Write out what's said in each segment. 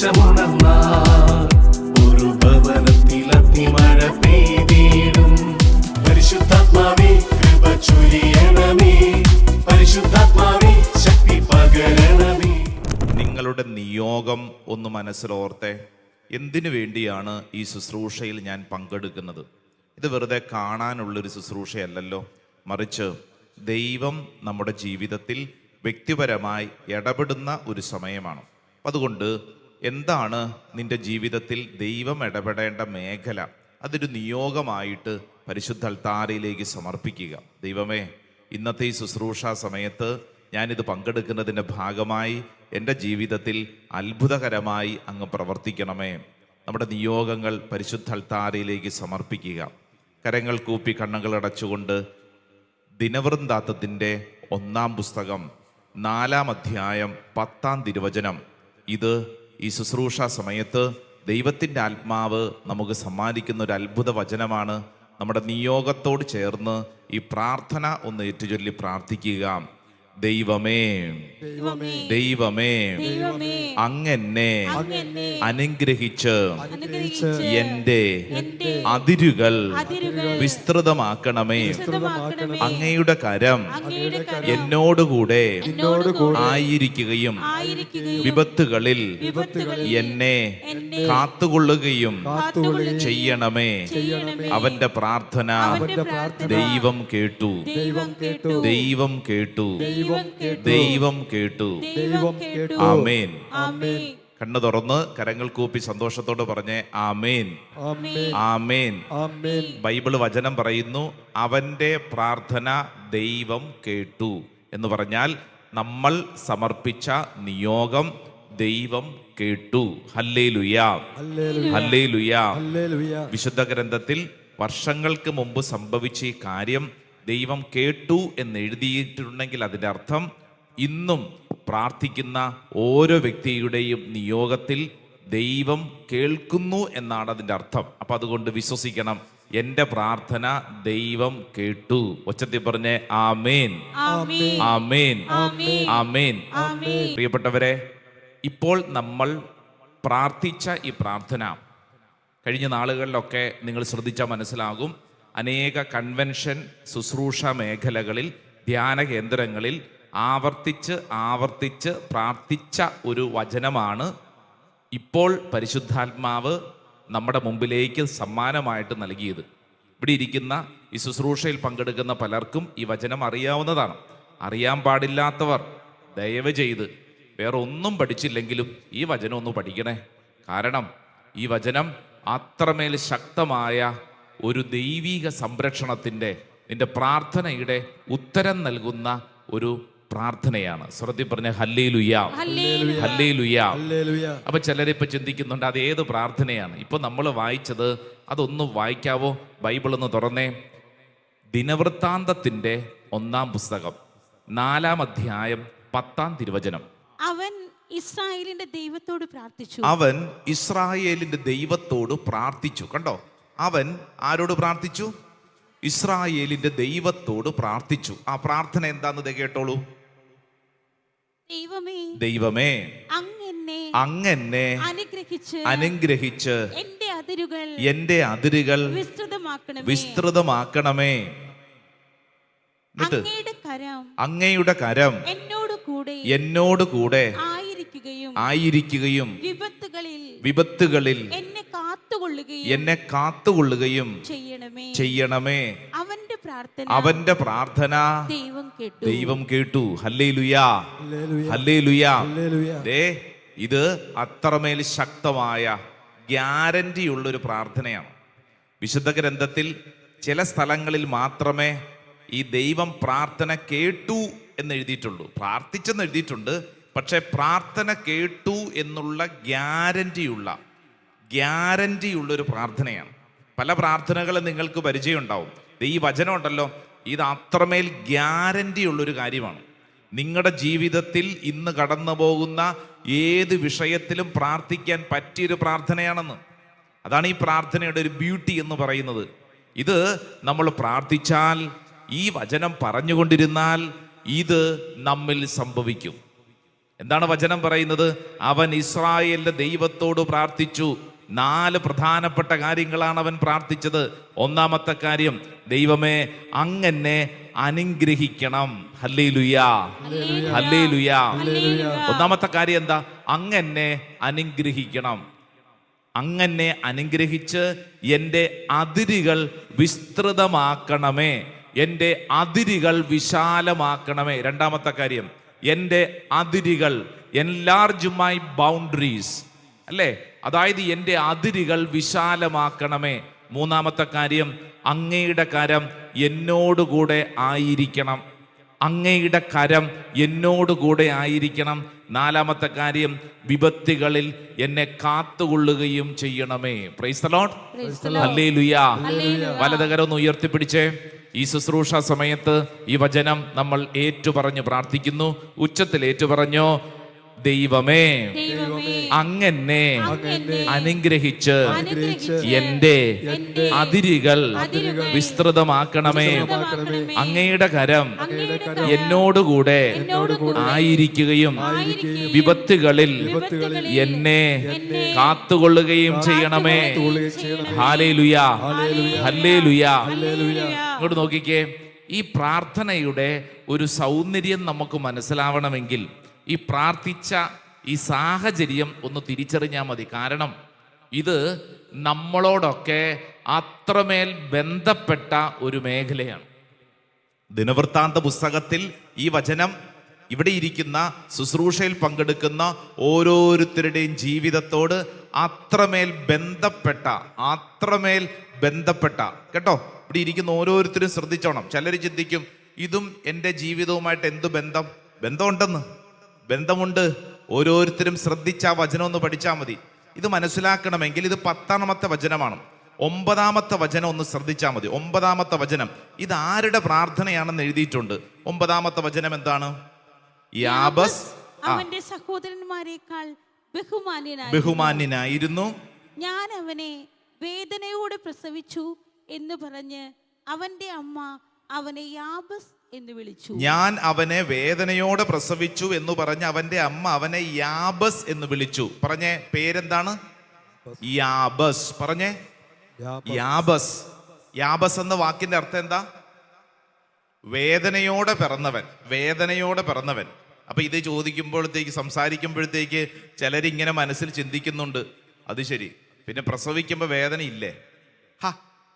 ആവേശമുണർന്നാൽ ഒരു ഭവനത്തിൽ അഗ്നിമഴ പെയ്തിടും. പരിശുദ്ധാത്മാവേ കൃപ ചൊരിയണമേ, പരിശുദ്ധാത്മാവേ ശക്തി പകരണമേ. നിങ്ങളുടെ നിയോഗം ഒന്ന് മനസ്സിലോർത്തെ. എന്തിനു വേണ്ടിയാണ് ഈ ശുശ്രൂഷയിൽ ഞാൻ പങ്കെടുക്കുന്നത്? ഇത് വെറുതെ കാണാനുള്ളൊരു ശുശ്രൂഷയല്ലല്ലോ, മറിച്ച് ദൈവം നമ്മുടെ ജീവിതത്തിൽ വ്യക്തിപരമായി ഇടപെടുന്ന ഒരു സമയമാണ്. അതുകൊണ്ട് എന്താണ് നിന്റെ ജീവിതത്തിൽ ദൈവം ഇടപെടേണ്ട മേഖല? അതൊരു നിയോഗമായിട്ട് പരിശുദ്ധ അൾത്താരയിലേക്ക് സമർപ്പിക്കുക. ദൈവമേ, ഇന്നത്തെ ഈ ശുശ്രൂഷ സമയത്ത് ഞാനിത് പങ്കെടുക്കുന്നതിൻ്റെ ഭാഗമായി എൻ്റെ ജീവിതത്തിൽ അത്ഭുതകരമായി അങ്ങ് പ്രവർത്തിക്കണമേ. നമ്മുടെ നിയോഗങ്ങൾ പരിശുദ്ധ അൾത്താരയിലേക്ക് സമർപ്പിക്കുക. കരങ്ങൾ കൂപ്പി കണ്ണുകൾ അടച്ചുകൊണ്ട് ദിനവൃത്താന്തത്തിൻ്റെ 1-ാം പുസ്തകം 4-ാം അധ്യായം 10-ാം തിരുവചനം, ഇത് ഈ ശുശ്രൂഷ സമയത്ത് ദൈവത്തിൻ്റെ ആത്മാവ് നമുക്ക് സമ്മാനിക്കുന്ന ഒരു അത്ഭുത വചനമാണ്. നമ്മുടെ നിയോഗത്തോട് ചേർന്ന് ഈ പ്രാർത്ഥന ഒന്ന് ഏറ്റുചൊല്ലി പ്രാർത്ഥിക്കുക. ദൈവമേ, ദൈവമേ, അങ്ങെന്നെ അനുഗ്രഹിച്ച് എൻ്റെ അതിരുകൾ വിസ്തൃതമാക്കണമേ. അങ്ങയുടെ കരം എന്നോടുകൂടെ ആയിരിക്കുകയും വിപത്തുകളിൽ എന്നെ കാത്തുകൊള്ളുകയും ചെയ്യണമേ. അവന്റെ പ്രാർത്ഥന ദൈവം കേട്ടു, ദൈവം കേട്ടു, ദൈവം കേട്ടു. ആമേൻ. കണ്ണു തുറന്ന് കരങ്ങൾ കൂപ്പി സന്തോഷത്തോട് പറഞ്ഞേ ആമേൻ, ആമേൻ. ബൈബിള് വചനം പറയുന്നു, അവന്റെ പ്രാർത്ഥന ദൈവം കേട്ടു എന്ന് പറഞ്ഞാൽ നമ്മൾ സമർപ്പിച്ച നിയോഗം ദൈവം കേട്ടു. Hallelujah, hallelujah. വിശുദ്ധ ഗ്രന്ഥത്തിൽ വർഷങ്ങൾക്ക് മുമ്പ് സംഭവിച്ച ഈ കാര്യം ദൈവം കേട്ടു എന്ന് എഴുതിയിട്ടുണ്ടെങ്കിൽ അതിൻ്റെ അർത്ഥം ഇന്നും പ്രാർത്ഥിക്കുന്ന ഓരോ വ്യക്തിയുടെയും നിയോഗത്തിൽ ദൈവം കേൾക്കുന്നു എന്നാണ് അതിൻ്റെ അർത്ഥം. അപ്പം അതുകൊണ്ട് വിശ്വസിക്കണം, എൻ്റെ പ്രാർത്ഥന ദൈവം കേട്ടു. ഒച്ചത്തിൽ പറഞ്ഞേ ആമേൻ, ആമേൻ, ആമേൻ. പ്രിയപ്പെട്ടവരെ, ഇപ്പോൾ നമ്മൾ പ്രാർത്ഥിച്ച ഈ പ്രാർത്ഥന കഴിഞ്ഞ നാളുകളിലൊക്കെ നിങ്ങൾ ശ്രദ്ധിച്ചാൽ മനസ്സിലാകും, അനേക കൺവെൻഷൻ ശുശ്രൂഷ മേഖലകളിൽ, ധ്യാന കേന്ദ്രങ്ങളിൽ ആവർത്തിച്ച് ആവർത്തിച്ച് പ്രാർത്ഥിച്ച ഒരു വചനമാണ് ഇപ്പോൾ പരിശുദ്ധാത്മാവ് നമ്മുടെ മുമ്പിലേക്ക് സമ്മാനമായിട്ട് നൽകിയത്. ഇവിടെ ഇരിക്കുന്ന ഈ ശുശ്രൂഷയിൽ പങ്കെടുക്കുന്ന പലർക്കും ഈ വചനം അറിയാവുന്നതാണ്. അറിയാൻ പാടില്ലാത്തവർ ദയവ് ചെയ്ത് വേറെ ഒന്നും പഠിച്ചില്ലെങ്കിലും ഈ വചനം ഒന്ന് പഠിക്കണേ. കാരണം ഈ വചനം അത്രമേൽ ശക്തമായ ഒരു ദൈവിക സംരക്ഷണത്തിൻ്റെ, നിന്റെ പ്രാർത്ഥനയുടെ ഉത്തരം നൽകുന്ന ഒരു പ്രാർത്ഥനയാണ്. ശ്രദ്ധ പറഞ്ഞ ഹല്ലേലൂയ, ഹല്ലേലൂയ. അപ്പൊ ചിലരിപ്പോ ചിന്തിക്കുന്നുണ്ട് അത് ഏത് പ്രാർത്ഥനയാണ്? ഇപ്പൊ നമ്മൾ വായിച്ചത് അതൊന്ന് വായിക്കാവോ? ബൈബിൾ ഒന്ന് തുറന്നേ. ദിനവൃത്താന്തത്തിന്റെ 1-ാം പുസ്തകം 4-ാം അധ്യായം 10-ാം തിരുവചനം. അവൻ ഇസ്രായേലിന്റെ ദൈവത്തോട് പ്രാർത്ഥിച്ചു. അവൻ ഇസ്രായേലിന്റെ ദൈവത്തോട് പ്രാർത്ഥിച്ചു. കണ്ടോ, അവൻ ആരോട് പ്രാർത്ഥിച്ചു? ഇസ്രായേലിന്റെ ദൈവത്തോട് പ്രാർത്ഥിച്ചു. ആ പ്രാർത്ഥന എന്താണെന്ന് കേട്ടോളൂ. ദൈവമേ, അങ്ങെന്നെ അനുഗ്രഹിച്ച് എന്റെ അതിരുകൾ വിസ്തൃതമാക്കണമേ. അങ്ങയുടെ കരം എന്നോട് കൂടെ ആയിരിക്കുകയും വിപത്തുകളിൽ എന്നെ കാത്തുകൊള്ളുകയും ചെയ്യണമേ. അവന്റെ പ്രാർത്ഥന ദൈവം കേട്ടു. Hallelujah, hallelujah. ഇത് അത്രമേൽ ശക്തമായ ഗ്യാരണ്ടി ഉള്ളൊരു പ്രാർത്ഥനയാണ്. വിശുദ്ധ ഗ്രന്ഥത്തിൽ ചില സ്ഥലങ്ങളിൽ മാത്രമേ ഈ ദൈവം പ്രാർത്ഥന കേട്ടു എന്ന് എഴുതിയിട്ടുള്ളൂ. പ്രാർത്ഥിച്ചെന്ന് എഴുതിയിട്ടുണ്ട്, പക്ഷെ പ്രാർത്ഥന കേട്ടു എന്നുള്ള ഗ്യാരണ്ടിയുള്ളൊരു പ്രാർത്ഥനയാണ്. പല പ്രാർത്ഥനകളും നിങ്ങൾക്ക് പരിചയം ഉണ്ടാവും. ഈ വചനം ഉണ്ടല്ലോ, ഇത് അത്രമേൽ ഗ്യാരണ്ടി ഉള്ളൊരു കാര്യമാണ്. നിങ്ങളുടെ ജീവിതത്തിൽ ഇന്ന് കടന്നു പോകുന്ന ഏത് വിഷയത്തിലും പ്രാർത്ഥിക്കാൻ പറ്റിയൊരു പ്രാർത്ഥനയാണെന്ന്. അതാണ് ഈ പ്രാർത്ഥനയുടെ ഒരു ബ്യൂട്ടി എന്ന് പറയുന്നത്. ഇത് നമ്മൾ പ്രാർത്ഥിച്ചാൽ, ഈ വചനം പറഞ്ഞുകൊണ്ടിരുന്നാൽ ഇത് നമ്മിൽ സംഭവിക്കും. എന്താണ് വചനം പറയുന്നത്? അവൻ ഇസ്രായേലിന്റെ ദൈവത്തോട് പ്രാർത്ഥിച്ചു. 4 പ്രധാനപ്പെട്ട കാര്യങ്ങളാണ് അവൻ പ്രാർത്ഥിച്ചത്. ഒന്നാമത്തെ കാര്യം, ദൈവമേ അങ്ങെന്നെ അനുഗ്രഹിക്കണം. ഹല്ലേലൂയാ, ഹല്ലേലൂയാ. ഒന്നാമത്തെ കാര്യം എന്താ? അങ്ങെന്നെ അനുഗ്രഹിക്കണം. അങ്ങനെ അനുഗ്രഹിച്ച് എൻ്റെ അതിരുകൾ വിസ്തൃതമാക്കണമേ, എൻ്റെ അതിരുകൾ വിശാലമാക്കണമേ. രണ്ടാമത്തെ കാര്യം, എൻ്റെ അതിരുകൾ, എൻലാർജ് മൈ ബൗണ്ടറീസ്, അല്ലേ? അതായത് എൻ്റെ അതിരുകൾ വിശാലമാക്കണമേ. മൂന്നാമത്തെ കാര്യം, അങ്ങയുടെ കരം എന്നോടുകൂടെ ആയിരിക്കണം. അങ്ങയുടെ കരം എന്നോടുകൂടെ ആയിരിക്കണം. നാലാമത്തെ കാര്യം, വിപത്തുകളിൽ എന്നെ കാത്തുകൊള്ളുകയും ചെയ്യണമേ. പ്രൈസ് ദി ലോർഡ്, ഹല്ലേലൂയാ. വലതുകരം ഒന്ന് ഉയർത്തിപ്പിടിച്ചേ. ഈ ശുശ്രൂഷ സമയത്ത് ഈ വചനം നമ്മൾ ഏറ്റുപറഞ്ഞ് പ്രാർത്ഥിക്കുന്നു. ഉച്ചത്തിൽ ഏറ്റുപറഞ്ഞോ, ദൈവമേ അങ്ങനെ അനുഗ്രഹിച്ച് എൻ്റെ അതിരുകൾ വിസ്തൃതമാക്കണമേ. അങ്ങയുടെ കരം എന്നോടുകൂടെ ആയിരിക്കുകയും വിപത്തുകളിൽ എന്നെ കാത്തുകൊള്ളുകയും ചെയ്യണമേ. ഹല്ലേലൂയാ, ഹല്ലേലൂയാ. ഇങ്ങോട്ട് നോക്കിക്കേ. ഈ പ്രാർത്ഥനയുടെ ഒരു സൗന്ദര്യം നമുക്ക് മനസ്സിലാവണമെങ്കിൽ ഈ പ്രാർത്ഥിച്ച ഈ സാഹചര്യം ഒന്ന് തിരിച്ചറിഞ്ഞാൽ മതി. കാരണം ഇത് നമ്മളോടൊക്കെ അത്രമേൽ ബന്ധപ്പെട്ട ഒരു മേഖലയാണ്. ദിനവൃത്താന്ത പുസ്തകത്തിൽ ഈ വചനം ഇവിടെ ഇരിക്കുന്ന ശുശ്രൂഷയിൽ പങ്കെടുക്കുന്ന ഓരോരുത്തരുടെയും ജീവിതത്തോട് അത്രമേൽ ബന്ധപ്പെട്ട കേട്ടോ. ഇവിടെ ഇരിക്കുന്ന ഓരോരുത്തരും ശ്രദ്ധിച്ചോണം. ചിലർ ചിന്തിക്കും, ഇതും എൻ്റെ ജീവിതവുമായിട്ട് എന്ത് ബന്ധമുണ്ടെന്ന്. ബന്ധമുണ്ട്. ഓരോരുത്തരും ശ്രദ്ധിച്ച ആ വചനം ഒന്ന് പഠിച്ചാൽ മതി. ഇത് മനസ്സിലാക്കണമെങ്കിൽ ഇത് 10ാമത്തെ വചനമാണ്. 9ാമത്തെ വചനം ഒന്ന് ശ്രദ്ധിച്ചാൽ മതി. 9ാമത്തെ വചനം ഇത് ആരുടെ പ്രാർത്ഥനയാണെന്ന് എഴുതിയിട്ടുണ്ട്. 9ാമത്തെ വചനം എന്താണ്? യാബസ് അവന്റെ സഹോദരന്മാരെക്കാൾ ബഹുമാന്യനായിരുന്നു. ഞാൻ അവനെ വേദനയോടെ പ്രസവിച്ചു എന്ന് പറഞ്ഞ് അവന്റെ അമ്മ അവനെ യാബസ് എന്ന് വിളിച്ചു. ഞാൻ അവനെ വേദനയോടെ പ്രസവിച്ചു എന്ന് പറഞ്ഞ് അവന്റെ അമ്മ അവനെ യാബസ് എന്ന് വിളിച്ചു. പറഞ്ഞേ, പേരെന്താണ്? യാബസ്. പറഞ്ഞേ, യാബസ്. യാബസ് എന്ന വാക്കിന്റെ അർത്ഥം എന്താ? വേദനയോടെ പിറന്നവൻ. അപ്പൊ ഇത് ചോദിക്കുമ്പോഴത്തേക്ക്, സംസാരിക്കുമ്പോഴത്തേക്ക് ചിലരിങ്ങനെ മനസ്സിൽ ചിന്തിക്കുന്നുണ്ട്, അത് ശരി, പിന്നെ പ്രസവിക്കുമ്പോൾ വേദന ഇല്ലേ?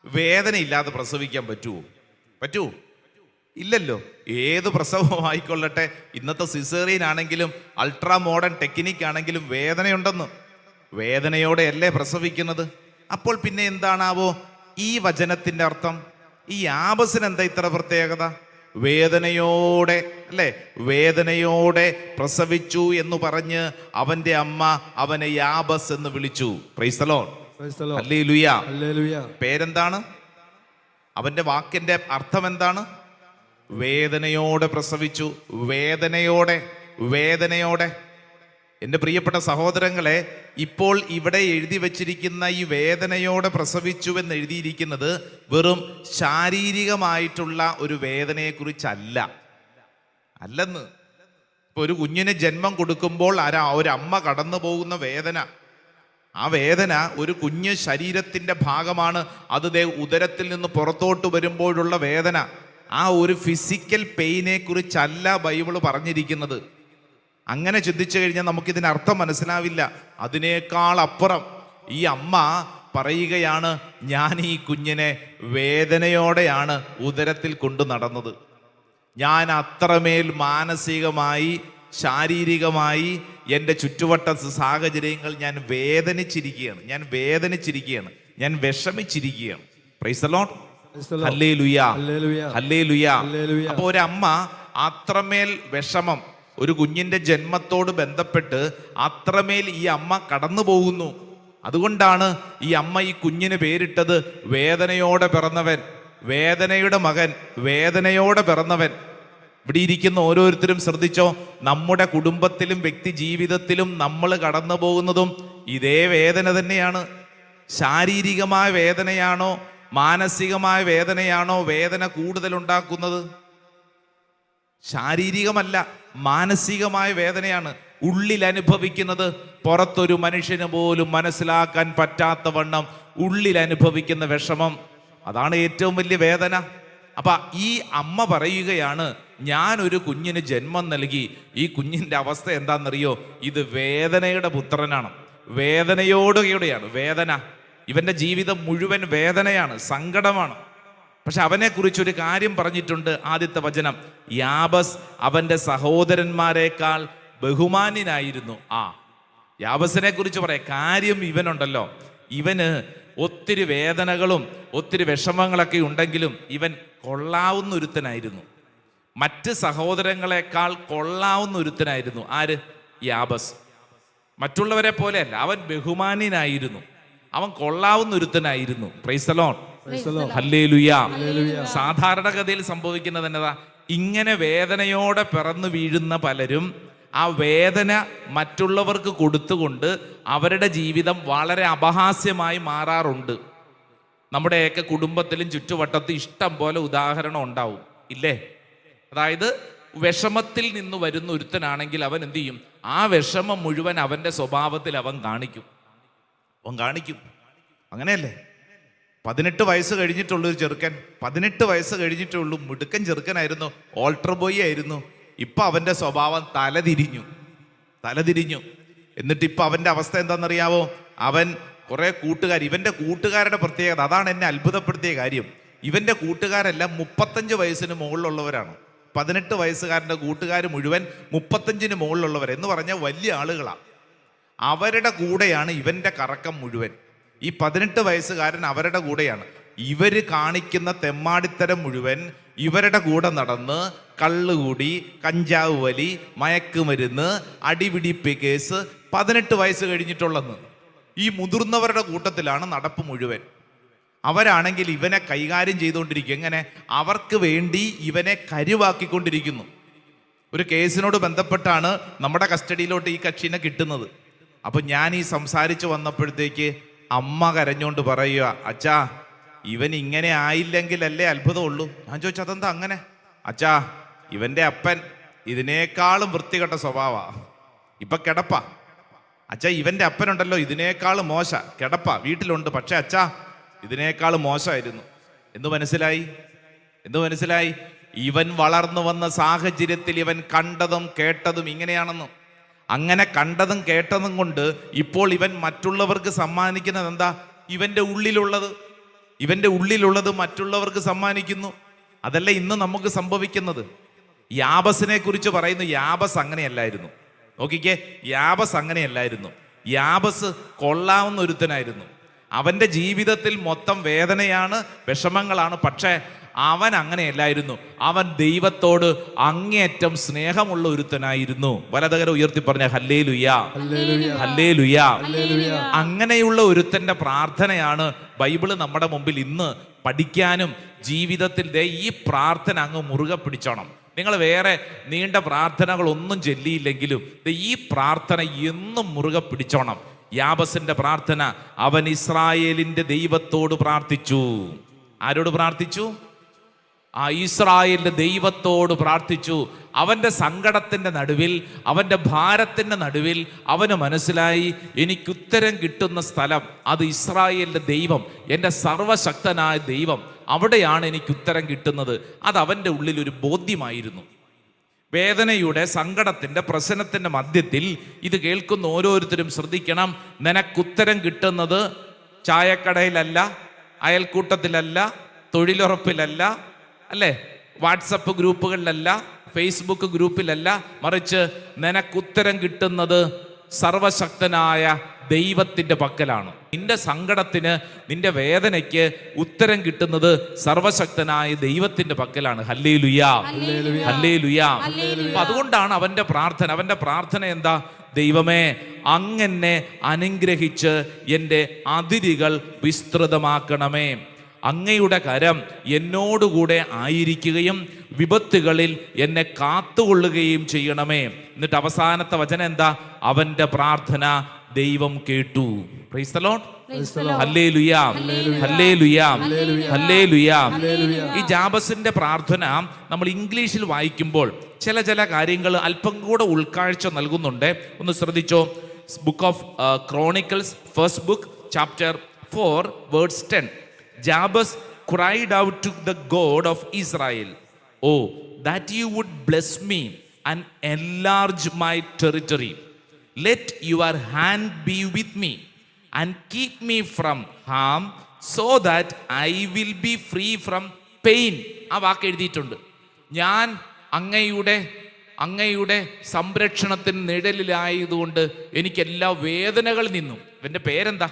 വേദന ഇല്ലാതെ പ്രസവിക്കാൻ പറ്റുമോ? ഇല്ലല്ലോ. ഏത് പ്രസവമായിക്കൊള്ളട്ടെ, ഇന്നത്തെ സിസേറിയൻ ആണെങ്കിലും അൾട്രാ മോഡേൺ ടെക്നിക്ക് ആണെങ്കിലും വേദനയുണ്ടെന്ന്. വേദനയോടെയല്ലേ പ്രസവിക്കുന്നത്? അപ്പോൾ പിന്നെ എന്താണാവോ ഈ വചനത്തിന്റെ അർത്ഥം? ഈ യാബസിന് എന്താ ഇത്ര പ്രത്യേകത? വേദനയോടെ, അല്ലേ? വേദനയോടെ പ്രസവിച്ചു എന്ന് പറഞ്ഞ് അവന്റെ അമ്മ അവനെ യാബസ് എന്ന് വിളിച്ചു. പ്രൈസ് ദി ലോർഡ്, ഹല്ലേലൂയാ. പേരെന്താണ്? അവന്റെ വാക്കിന്റെ അർത്ഥം എന്താണ്? വേദനയോടെ പ്രസവിച്ചു. വേദനയോടെ. എൻ്റെ പ്രിയപ്പെട്ട സഹോദരങ്ങളെ, ഇപ്പോൾ ഇവിടെ എഴുതി വച്ചിരിക്കുന്ന ഈ വേദനയോടെ പ്രസവിച്ചു എന്ന് എഴുതിയിരിക്കുന്നത് വെറും ശാരീരികമായിട്ടുള്ള ഒരു വേദനയെക്കുറിച്ചല്ലെന്ന്. ഇപ്പൊ ഒരു കുഞ്ഞിന് ജന്മം കൊടുക്കുമ്പോൾ ഒരമ്മ കടന്നു പോകുന്ന വേദന, ആ വേദന ഒരു കുഞ്ഞ് ശരീരത്തിന്റെ ഭാഗമാണ്. അത് ഉദരത്തിൽ നിന്ന് പുറത്തോട്ട് വരുമ്പോഴുള്ള വേദന. ആ ഒരു ഫിസിക്കൽ പെയിനെ കുറിച്ചല്ല ബൈബിള് പറഞ്ഞിരിക്കുന്നത്. അങ്ങനെ ചിന്തിച്ചു കഴിഞ്ഞാൽ നമുക്കിതിന് അർത്ഥം മനസ്സിലാവില്ല. അതിനേക്കാൾ അപ്പുറം ഈ അമ്മ പറയുകയാണ്, ഞാൻ ഈ കുഞ്ഞിനെ വേദനയോടെയാണ് ഉദരത്തിൽ കൊണ്ടു നടന്നത്. ഞാൻ അത്രമേൽ മാനസികമായി, ശാരീരികമായി എൻ്റെ ചുറ്റുവട്ട സാഹചര്യങ്ങൾ ഞാൻ വേദനിച്ചിരിക്കുകയാണ്, ഞാൻ വിഷമിച്ചിരിക്കുകയാണ്. പ്രൈസ് ദി ലോർഡ്, ഹല്ലേലൂയാ, ഹല്ലേലൂയാ. അപ്പൊ ഒരമ്മ അത്രമേൽ വിഷമം, ഒരു കുഞ്ഞിന്റെ ജന്മത്തോട് ബന്ധപ്പെട്ട് അത്രമേൽ ഈ അമ്മ കടന്നു പോകുന്നു. അതുകൊണ്ടാണ് ഈ അമ്മ ഈ കുഞ്ഞിന് പേരിട്ടത് വേദനയോടെ പിറന്നവൻ, വേദനയുടെ മകൻ, വേദനയോടെ പിറന്നവൻ. ഇവിടെ ഇരിക്കുന്ന ഓരോരുത്തരും ശ്രദ്ധിച്ചോ, നമ്മുടെ കുടുംബത്തിലും വ്യക്തി ജീവിതത്തിലും നമ്മൾ കടന്നു പോകുന്നതും ഇതേ വേദന തന്നെയാണ്. ശാരീരികമായ വേദനയാണോ മാനസികമായ വേദനയാണോ വേദന കൂടുതൽ ഉണ്ടാക്കുന്നത്? ശാരീരികമല്ല, മാനസികമായ വേദനയാണ്. ഉള്ളിൽ അനുഭവിക്കുന്നത് പുറത്തൊരു മനുഷ്യന് പോലും മനസ്സിലാക്കാൻ പറ്റാത്തവണ്ണം ഉള്ളിൽ അനുഭവിക്കുന്ന വിഷമം, അതാണ് ഏറ്റവും വലിയ വേദന. അപ്പൊ ഈ അമ്മ പറയുകയാണ്, ഞാനൊരു കുഞ്ഞിന് ജന്മം നൽകി, ഈ കുഞ്ഞിന്റെ അവസ്ഥ എന്താണെന്നറിയോ? ഇത് വേദനയുടെ പുത്രനാണ്, വേദനയോടുകൂടെയാണ്. വേദന, ഇവന്റെ ജീവിതം മുഴുവൻ വേദനയാണ്, സങ്കടമാണ്. പക്ഷെ അവനെ കുറിച്ചൊരു കാര്യം പറഞ്ഞിട്ടുണ്ട്. ആദ്യത്തെ വചനം, യാബസ് അവന്റെ സഹോദരന്മാരെക്കാൾ ബഹുമാന്യനായിരുന്നു. യാബസിനെ കുറിച്ച് പറയാം. കാര്യം ഇവനുണ്ടല്ലോ, ഇവന് ഒത്തിരി വേദനകളും ഒത്തിരി വിഷമങ്ങളൊക്കെ ഉണ്ടെങ്കിലും ഇവൻ കൊള്ളാവുന്ന ഒരുത്തനായിരുന്നു. മറ്റ് സഹോദരങ്ങളെക്കാൾ കൊള്ളാവുന്ന ഒരുത്തനായിരുന്നു. ആര്? യാബസ്. മറ്റുള്ളവരെ പോലെയല്ല, അവൻ ബഹുമാന്യനായിരുന്നു, അവൻ കൊള്ളാവുന്ന ഒരുത്തനായിരുന്നു. Praise the lord, hallelujah. സാധാരണഗതിയിൽ സംഭവിക്കുന്നത് എന്നതാ, ഇങ്ങനെ വേദനയോടെ പിറന്നു വീഴുന്ന പലരും ആ വേദന മറ്റുള്ളവർക്ക് കൊടുത്തുകൊണ്ട് അവരുടെ ജീവിതം വളരെ അപഹാസ്യമായി മാറാറുണ്ട്. നമ്മുടെയൊക്കെ കുടുംബത്തിലും ചുറ്റുവട്ടത്തും ഇഷ്ടം പോലെ ഉദാഹരണം ഉണ്ടാവും, ഇല്ലേ? അതായത് വിഷമത്തിൽ നിന്ന് വരുന്ന ഒരുത്തനാണെങ്കിൽ അവൻ എന്ത് ചെയ്യും? ആ വിഷമം മുഴുവൻ അവൻ്റെ സ്വഭാവത്തിൽ അവൻ കാണിക്കും. അങ്ങനെയല്ലേ? 18 വയസ്സ് കഴിഞ്ഞിട്ടുള്ളൊരു ചെറുക്കൻ, 18 വയസ്സ് കഴിഞ്ഞിട്ടുള്ളൂ, മിടുക്കൻ ചെറുക്കനായിരുന്നു, ഓൾട്ടർ ബോയ് ആയിരുന്നു. ഇപ്പൊ അവന്റെ സ്വഭാവം തലതിരിഞ്ഞു. എന്നിട്ട് ഇപ്പൊ അവന്റെ അവസ്ഥ എന്താണെന്നറിയാവോ? അവൻ കുറെ കൂട്ടുകാർ, ഇവന്റെ കൂട്ടുകാരുടെ പ്രത്യേകത, അതാണ് എന്നെ അത്ഭുതപ്പെടുത്തിയ കാര്യം. ഇവന്റെ കൂട്ടുകാരെല്ലാം 35 വയസ്സിന് മുകളിലുള്ളവരാണ്. 18 വയസ്സുകാരൻ്റെ കൂട്ടുകാർ മുഴുവൻ 35-ന് മുകളിലുള്ളവർ എന്ന് പറഞ്ഞാൽ വലിയ ആളുകളാണ്. അവരുടെ കൂടെയാണ് ഇവന്റെ കറക്കം മുഴുവൻ. ഈ 18 വയസ്സുകാരൻ അവരുടെ കൂടെയാണ്. ഇവര് കാണിക്കുന്ന തെമ്മാടിത്തരം മുഴുവൻ ഇവരുടെ കൂടെ നടന്ന് കള്ളുകൂടി, കഞ്ചാവ് വലി, മയക്കുമരുന്ന്, അടിപിടിപ്പ് കേസ്, 18 വയസ്സ് കഴിഞ്ഞിട്ടുള്ളെന്ന് ഈ മുതിർന്നവരുടെ കൂട്ടത്തിലാണ് നടപ്പ് മുഴുവൻ. അവരാണെങ്കിൽ ഇവനെ കൈകാര്യം ചെയ്തുകൊണ്ടിരിക്കും. എങ്ങനെ? അവർക്ക് വേണ്ടി ഇവനെ കരുവാക്കിക്കൊണ്ടിരിക്കുന്നു. ഒരു കേസിനോട് ബന്ധപ്പെട്ടാണ് നമ്മുടെ കസ്റ്റഡിയിലോട്ട് ഈ കക്ഷിനെ കിട്ടുന്നത്. അപ്പൊ ഞാൻ ഈ സംസാരിച്ചു വന്നപ്പോഴത്തേക്ക് അമ്മ കരഞ്ഞോണ്ട് പറയുക, അച്ഛാ ഇവൻ ഇങ്ങനെ ആയില്ലെങ്കിലല്ലേ അത്ഭുതമുള്ളൂ. ഞാൻ ചോദിച്ചു, അതെന്താ അങ്ങനെ? അച്ഛാ ഇവന്റെ അപ്പൻ ഇതിനേക്കാളും വൃത്തികെട്ട സ്വഭാവ, ഇപ്പൊ കിടപ്പ. അച്ഛാ ഇവന്റെ അപ്പനുണ്ടല്ലോ ഇതിനേക്കാളും മോശ, കിടപ്പ വീട്ടിലുണ്ട്, പക്ഷെ അച്ഛാ ഇതിനേക്കാളും മോശമായിരുന്നു. എന്തു മനസ്സിലായി? ഇവൻ വളർന്നു വന്ന സാഹചര്യത്തിൽ ഇവൻ കണ്ടതും കേട്ടതും ഇങ്ങനെയാണെന്ന്. അങ്ങനെ കണ്ടതും കേട്ടതും കൊണ്ട് ഇപ്പോൾ ഇവൻ മറ്റുള്ളവർക്ക് സമ്മാനിക്കുന്നത് എന്താ? ഇവന്റെ ഉള്ളിലുള്ളത് മറ്റുള്ളവർക്ക് സമ്മാനിക്കുന്നു. അതല്ല ഇന്ന് നമുക്ക് സംഭവിക്കുന്നത്. യാബസിനെ കുറിച്ച് പറയുന്നു, യാബസ് അങ്ങനെയല്ലായിരുന്നു. നോക്കിക്കേ, യാബസ് അങ്ങനെയല്ലായിരുന്നു. യാബസ് കൊള്ളാവുന്ന ഒരുത്തനായിരുന്നു. അവന്റെ ജീവിതത്തിൽ മൊത്തം വേദനയാണ്, വിഷമങ്ങളാണ്. പക്ഷേ അവൻ അങ്ങനെയല്ലായിരുന്നു. അവൻ ദൈവത്തോട് അങ്ങേയറ്റം സ്നേഹമുള്ള ഒരുത്തനായിരുന്നു. വലതുകര ഉയർത്തി പറഞ്ഞ ഹല്ലേലൂയാ, ഹല്ലേലൂയാ. അങ്ങനെയുള്ള ഒരുത്തന്റെ പ്രാർത്ഥനയാണ് ബൈബിള് നമ്മുടെ മുമ്പിൽ ഇന്ന് പഠിക്കാനും ജീവിതത്തിൽ ഈ പ്രാർത്ഥന അങ്ങ് മുറുകെ പിടിച്ചോണം. നിങ്ങൾ വേറെ നീണ്ട പ്രാർത്ഥനകളൊന്നും ചൊല്ലിയില്ലെങ്കിലും ഈ പ്രാർത്ഥന എന്നും മുറുകെ പിടിച്ചോണം. യാബസിന്റെ പ്രാർത്ഥന, അവൻ ഇസ്രായേലിന്റെ ദൈവത്തോട് പ്രാർത്ഥിച്ചു. ആരോട് പ്രാർത്ഥിച്ചു? ഇസ്രായേലിന്റെ ദൈവത്തോട് പ്രാർത്ഥിച്ചു. അവന്റെ സങ്കടത്തിന്റെ നടുവിൽ, അവന്റെ ഭാരത്തിന്റെ നടുവിൽ അവന് മനസ്സിലായി, എനിക്കുത്തരം കിട്ടുന്ന സ്ഥലം അത് ഇസ്രായേലിന്റെ ദൈവം, എൻ്റെ സർവശക്തനായ ദൈവം, അവിടെയാണ് എനിക്കുത്തരം കിട്ടുന്നത്. അത് അവൻ്റെ ഉള്ളിൽ ഒരു ബോധ്യമായിരുന്നു. വേദനയുടെ, സങ്കടത്തിന്റെ, പ്രശ്നത്തിന്റെ മധ്യത്തിൽ ഇത് കേൾക്കുന്ന ഓരോരുത്തരും ശ്രദ്ധിക്കണം. നിനക്കുത്തരം കിട്ടുന്നത് ചായക്കടയിലല്ല, അയൽക്കൂട്ടത്തിലല്ല, തൊഴിലുറപ്പിലല്ല, അല്ലേ, വാട്സപ്പ് ഗ്രൂപ്പുകളിലല്ല, ഫേസ്ബുക്ക് ഗ്രൂപ്പിലല്ല, മറിച്ച് നിനക്കുത്തരം കിട്ടുന്നത് സർവശക്തനായ ദൈവത്തിന്റെ പക്കലാണ്. നിന്റെ സങ്കടത്തിന്, നിന്റെ വേദനയ്ക്ക് ഉത്തരം കിട്ടുന്നത് സർവശക്തനായ ദൈവത്തിന്റെ പക്കലാണ്. ഹല്ലേലൂയാ, ഹല്ലേലൂയാ. അതുകൊണ്ടാണ് അവന്റെ പ്രാർത്ഥന എന്താ? ദൈവമേ, അങ്ങെന്നെ അനുഗ്രഹിച്ച് എൻ്റെ അതിരുകൾ വിസ്തൃതമാക്കണമേ. അങ്ങയുടെ കരം എന്നോടുകൂടെ ആയിരിക്കുകയും വിപത്തുകളിൽ എന്നെ കാത്തുകൊള്ളുകയും ചെയ്യണമേ. എന്നിട്ട് അവസാനത്തെ വചനം എന്താ? അവന്റെ പ്രാർത്ഥന ദൈവം കേട്ടു. Price the lord. Hallelujah, hallelujah, hallelujah. ഈ ജാബസിന്റെ പ്രാർത്ഥന നമ്മൾ ഇംഗ്ലീഷിൽ വായിക്കുമ്പോൾ ചില കാര്യങ്ങൾ അല്പം കൂടെ ഉൾക്കാഴ്ച നൽകുന്നുണ്ട്. ഒന്ന് ശ്രദ്ധിച്ചോ. Book of chronicles, first book, chapter 4, verse 10. Jabez cried out to the God of Israel, "Oh, that you would bless me and enlarge my territory. Let your hand be with me and keep me from harm, so that I will be free from pain." ആ വാക്ക് എഴുതിയിട്ടുണ്ട്. ഞാൻ അങ്ങയുടെ സംരക്ഷണത്തിന് നിഴലിലായതുകൊണ്ട് എനിക്ക് എല്ലാ വേദനകളിൽ നിന്നും. ഇവന്റെ പേരെന്താ?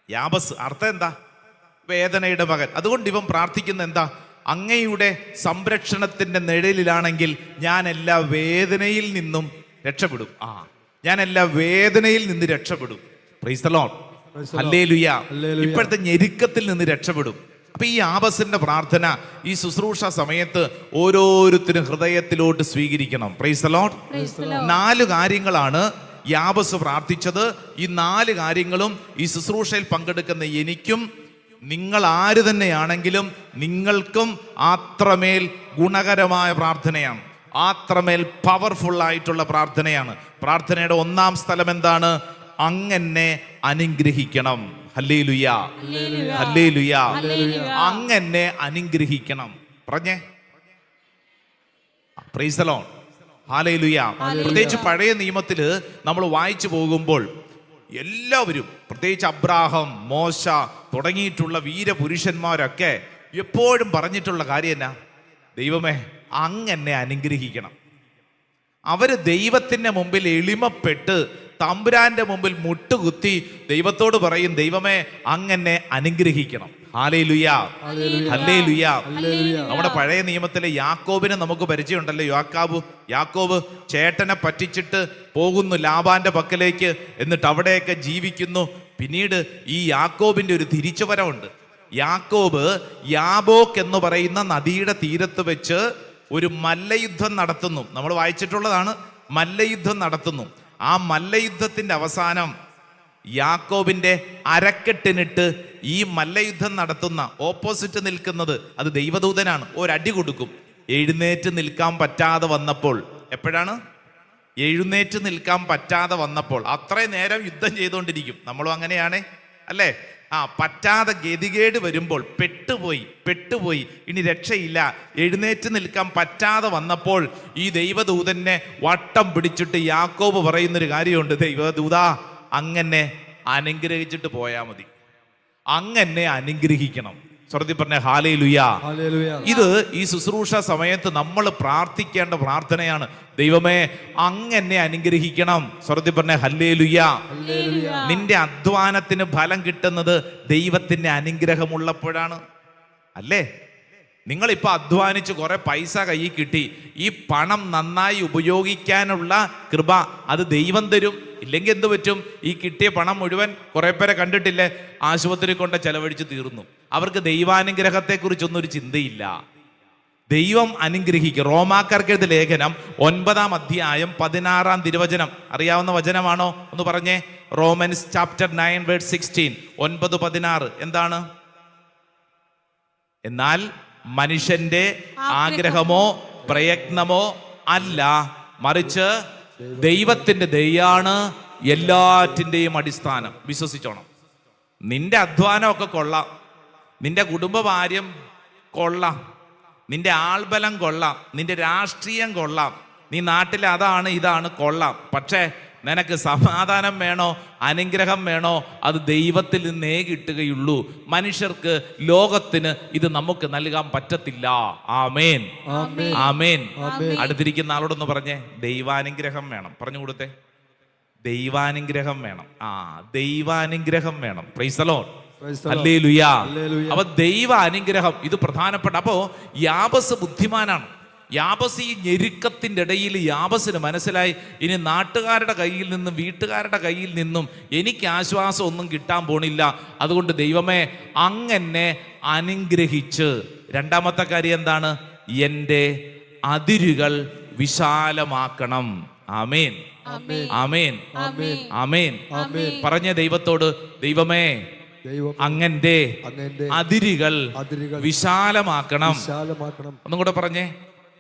യാബസ്. അർത്ഥം എന്താ? വേദനയുടെ മകൻ. അതുകൊണ്ട് ഇവൻ പ്രാർത്ഥിക്കുന്ന എന്താ? അങ്ങയുടെ സംരക്ഷണത്തിന്റെ നിഴലിലാണെങ്കിൽ ഞാൻ എല്ലാ വേദനയിൽ നിന്നും രക്ഷപ്പെടും. ഞാൻ എല്ലാ വേദനയിൽ നിന്ന് രക്ഷപ്പെടും. Price the lord. ഹല്ലേലൂയ. ഇപ്പോഴത്തെ ഞെരുക്കത്തിൽ നിന്ന് രക്ഷപ്പെടും. അപ്പൊ ഈ യാബസിന്റെ പ്രാർത്ഥന ഈ ശുശ്രൂഷ സമയത്ത് ഓരോരുത്തരും ഹൃദയത്തിലോട്ട് സ്വീകരിക്കണം. Price the Lord. 4 കാര്യങ്ങളാണ് യാബസ് പ്രാർത്ഥിച്ചത്. ഈ 4 കാര്യങ്ങളും ഈ ശുശ്രൂഷയിൽ പങ്കെടുക്കുന്ന എനിക്കും നിങ്ങൾ ആര് തന്നെയാണെങ്കിലും നിങ്ങൾക്കും അത്രമേൽ ഗുണകരമായ പ്രാർത്ഥനയാണ്, അത്രമേൽ പവർഫുൾ ആയിട്ടുള്ള പ്രാർത്ഥനയാണ്. പ്രാർത്ഥനയുടെ 1-ാം സ്ഥലം എന്താണ്? അങ്ങനെ അനുഗ്രഹിക്കണം. Hallelujah, hallelujah. അങ്ങനെ അനുഗ്രഹിക്കണം. പറഞ്ഞേ. Price the lord. ഹല്ലേലൂയ. പ്രത്യേകിച്ച് പഴയ നിയമത്തിൽ നമ്മൾ വായിച്ചു പോകുമ്പോൾ എല്ലാവരും, പ്രത്യേകിച്ച് അബ്രാഹാം, മോശ തുടങ്ങിയിട്ടുള്ള വീരപുരുഷന്മാരൊക്കെ എപ്പോഴും പറഞ്ഞിട്ടുള്ള കാര്യം എന്നാ? ദൈവമേ അങ്ങനെ അനുഗ്രഹിക്കണം. അവര് ദൈവത്തിന്റെ മുമ്പിൽ എളിമപ്പെട്ട് തമ്പുരാന്റെ മുമ്പിൽ മുട്ടുകുത്തി ദൈവത്തോട് പറയും, ദൈവമേ അങ്ങനെ അനുഗ്രഹിക്കണം. Hallelujah, hallelujah. നമ്മുടെ പഴയ നിയമത്തിലെ യാക്കോബിനെ നമുക്ക് പരിചയമുണ്ടല്ലോ. യാക്കോബ് ചേട്ടനെ പറ്റിച്ചിട്ട് പോകുന്നു ലാബാന്റെ പക്കലേക്ക്. എന്നിട്ട് അവിടെയൊക്കെ ജീവിക്കുന്നു. പിന്നീട് ഈ യാക്കോബിന്റെ ഒരു തിരിച്ചുവരവുണ്ട്. യാക്കോബ് യാബോക്ക് എന്ന് പറയുന്ന നദിയുടെ തീരത്ത് വെച്ച് ഒരു മല്ലയുദ്ധം നടത്തുന്നു. നമ്മൾ വായിച്ചിട്ടുള്ളതാണ്. മല്ലയുദ്ധം നടത്തുന്നു. ആ മല്ലയുദ്ധത്തിന്റെ അവസാനം യാക്കോബിന്റെ അരക്കെട്ടിനിട്ട് ഈ മല്ലയുദ്ധം നടത്തുന്ന ഓപ്പോസിറ്റ് നിൽക്കുന്നത് അത് ദൈവദൂതനാണ്. ഒരടി കൊടുക്കും. എഴുന്നേറ്റ് നിൽക്കാൻ പറ്റാതെ വന്നപ്പോൾ, എപ്പോഴാണ്? എഴുന്നേറ്റ് നിൽക്കാൻ പറ്റാതെ വന്നപ്പോൾ. അത്രയും നേരം യുദ്ധം ചെയ്തുകൊണ്ടിരിക്കും. നമ്മളും അങ്ങനെയാണ് അല്ലേ? പറ്റാതെ ഗതികേട് വരുമ്പോൾ പെട്ടുപോയി ഇനി രക്ഷയില്ല, എഴുന്നേറ്റ് നിൽക്കാൻ പറ്റാതെ വന്നപ്പോൾ ഈ ദൈവദൂതനെ വട്ടം പിടിച്ചിട്ട് യാക്കോബ് പറയുന്നൊരു കാര്യമുണ്ട്. ദൈവദൂതാ അങ്ങനെ അനുഗ്രഹിച്ചിട്ട് പോയാൽ മതി, അങ്ങനെ അനുഗ്രഹിക്കണം. സ്വർഗ്ഗത്തിൽ പറഞ്ഞ ഹല്ലേലൂയ. ഇത് ഈ ശുശ്രൂഷ സമയത്ത് നമ്മൾ പ്രാർത്ഥിക്കേണ്ട പ്രാർത്ഥനയാണ്. ദൈവമേ അങ്ങനെ അനുഗ്രഹിക്കണം. സ്വർഗ്ഗത്തിൽ പറഞ്ഞ ഹല്ലേലൂയ. നിന്റെ അധ്വാനത്തിന് ഫലം കിട്ടുന്നത് ദൈവത്തിന്റെ അനുഗ്രഹമുള്ളപ്പോഴാണ്, അല്ലേ? നിങ്ങളിപ്പോൾ അധ്വാനിച്ച് കുറെ പൈസ കയ്യിൽ കിട്ടി. ഈ പണം നന്നായി ഉപയോഗിക്കാനുള്ള കൃപ അത് ദൈവം തരും. ഇല്ലെങ്കിൽ എന്ത് പറ്റും? ഈ കിട്ടിയ പണം മുഴുവൻ കുറെ പേരെ കണ്ടിട്ടില്ലേ, ആശുപത്രി കൊണ്ട് ചെലവഴിച്ച് തീർന്നു. അവർക്ക് ദൈവാനുഗ്രഹത്തെക്കുറിച്ചൊന്നും ഒരു ചിന്തയില്ല. ദൈവം അനുഗ്രഹിക്കും. റോമാക്കാർക്കെഴുതിയ ലേഖനം 9-ാം അധ്യായം 16-ാം തിരുവചനം അറിയാവുന്ന വചനമാണോ? ഒന്ന് പറഞ്ഞേ. റോമൻസ് ചാപ്റ്റർ 9 വേഴ്സ് 16, 9-16 എന്താണ്? എന്നാൽ മനുഷ്യന്റെ ആഗ്രഹമോ പ്രയത്നമോ അല്ല, മറിച്ച് ദൈവത്തിന്റെ ദയാണ് എല്ലാറ്റിൻ്റെയും അടിസ്ഥാനം. വിശ്വസിച്ചോണം. നിന്റെ അധ്വാനമൊക്കെ കൊള്ളാം, നിന്റെ കുടുംബഭാര്യം കൊള്ളാം, നിന്റെ ആൾബലം കൊള്ളാം, നിന്റെ രാഷ്ട്രീയം കൊള്ളാം, നീ നാട്ടിൽ അതാണ് ഇതാണ് കൊള്ളാം. പക്ഷേ നിനക്ക് സമാധാനം വേണോ അനുഗ്രഹം വേണോ അത് ദൈവത്തിൽ നിന്നേ കിട്ടുകയുള്ളൂ. മനുഷ്യർക്ക് ലോകത്തിന് ഇത് നമുക്ക് നൽകാൻ പറ്റത്തില്ല. ആമേൻ, ആമേൻ. അടുത്തിരിക്കുന്ന ആളോടൊന്ന് പറഞ്ഞേ, ദൈവാനുഗ്രഹം വേണം. പറഞ്ഞു കൊടുത്തേ, ദൈവാനുഗ്രഹം വേണം. ദൈവാനുഗ്രഹം വേണം. Price the lord. ഹല്ലേലൂയ. അപ്പൊ ദൈവ അനുഗ്രഹം ഇത് പ്രധാനപ്പെട്ട. അപ്പോ യാബസ് ബുദ്ധിമാനാണ്. യാബസ് ഈ ഞെരുക്കത്തിൻ്റെ ഇടയിൽ യാബസിന് മനസ്സിലായി, ഇനി നാട്ടുകാരുടെ കയ്യിൽ നിന്നും വീട്ടുകാരുടെ കയ്യിൽ നിന്നും എനിക്ക് ആശ്വാസം ഒന്നും കിട്ടാൻ പോണില്ല. അതുകൊണ്ട് ദൈവമേ അങ്ങനെ അനുഗ്രഹിച്ച്. രണ്ടാമത്തെ കാര്യം എന്താണ്? എൻ്റെ അതിരുകൾ വിശാലമാക്കണം. ആമേൻ, ആമേൻ, ആമേൻ, ആമേൻ, ആമേൻ. ആമേൻ. പറഞ്ഞ ദൈവത്തോട്, ദൈവമേ അങ്ങന്റെ അതിരുകൾ വിശാലമാക്കണം. ഒന്നും കൂടെ പറഞ്ഞേ,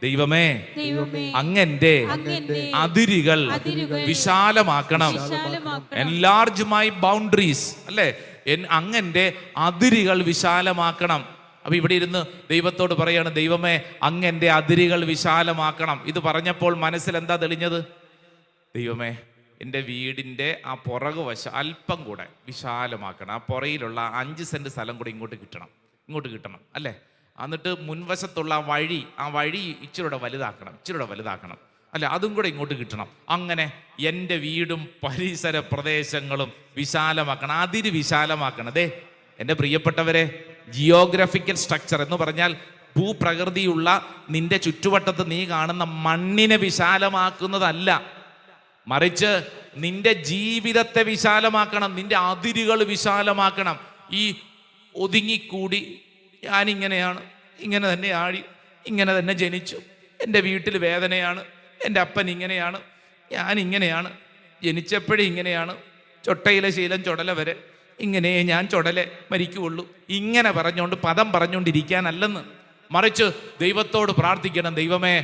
ദൈവമേ ദൈവമേ അങ്ങന്റെ അങ്ങന്റെ അതിരുകൾ വിശാലമാക്കണം. വിശാലമാക്കണം. എൻലാർജ് മൈ ബൗണ്ടറീസ്, അല്ലേ? അങ്ങന്റെ അതിരുകൾ വിശാലമാക്കണം. അപ്പൊ ഇവിടെ ഇരുന്ന് ദൈവത്തോട് പറയാണ്, ദൈവമേ അങ്ങന്റെ അതിരുകൾ വിശാലമാക്കണം. ഇത് പറഞ്ഞപ്പോൾ മനസ്സിൽ എന്താ തെളിഞ്ഞത്? ദൈവമേ എൻ്റെ വീടിൻ്റെ ആ പുറകു വശം അല്പം കൂടെ വിശാലമാക്കണം. ആ പുറയിലുള്ള 5 സെന്റ് സ്ഥലം കൂടെ ഇങ്ങോട്ട് കിട്ടണം, അല്ലേ? എന്നിട്ട് മുൻവശത്തുള്ള ആ വഴി ഇച്ചിരൂടെ വലുതാക്കണം, അല്ലെ? അതും കൂടെ ഇങ്ങോട്ട് കിട്ടണം. അങ്ങനെ എൻ്റെ വീടും പരിസര പ്രദേശങ്ങളും വിശാലമാക്കണം, അതിര് വിശാലമാക്കണം. ദേ എൻ്റെ പ്രിയപ്പെട്ടവരെ, ജിയോഗ്രഫിക്കൽ സ്ട്രക്ചർ എന്ന് പറഞ്ഞാൽ ഭൂപ്രകൃതിയുള്ള നിന്റെ ചുറ്റുവട്ടത്ത് നീ കാണുന്ന മണ്ണിനെ വിശാലമാക്കുന്നതല്ല, മറിച്ച് നിന്റെ ജീവിതത്തെ വിശാലമാക്കണം, നിന്റെ അതിരുകൾ വിശാലമാക്കണം. ഈ ഒതുങ്ങിക്കൂടി ഞാനിങ്ങനെയാണ്, ഇങ്ങനെ തന്നെ ആഴി, ഇങ്ങനെ തന്നെ ജനിച്ചു, എൻ്റെ വീട്ടിൽ വേദനയാണ്, എൻ്റെ അപ്പൻ ഇങ്ങനെയാണ്, ഞാനിങ്ങനെയാണ്, ജനിച്ചപ്പോഴേ ഇങ്ങനെയാണ്, ചൊട്ടയിലെ ശീലം ചുടല വരെ ഇങ്ങനെ ഞാൻ ചുടലെ മരിക്കുള്ളൂ, ഇങ്ങനെ പദം പറഞ്ഞുകൊണ്ടിരിക്കാനല്ലെന്ന്, മറിച്ച് ദൈവത്തോട് പ്രാർത്ഥിക്കണം, ദൈവമേ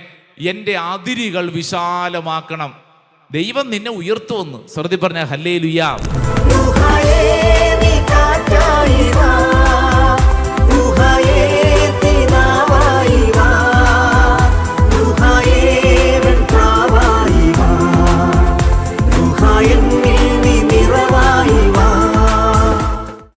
എൻ്റെ അതിരുകൾ വിശാലമാക്കണം. ദൈവം നിന്നെ ഉയർത്തുമെന്ന്. സ്വർഗ്ഗത്തിൽ പറഞ്ഞ ഹല്ലേലൂയ.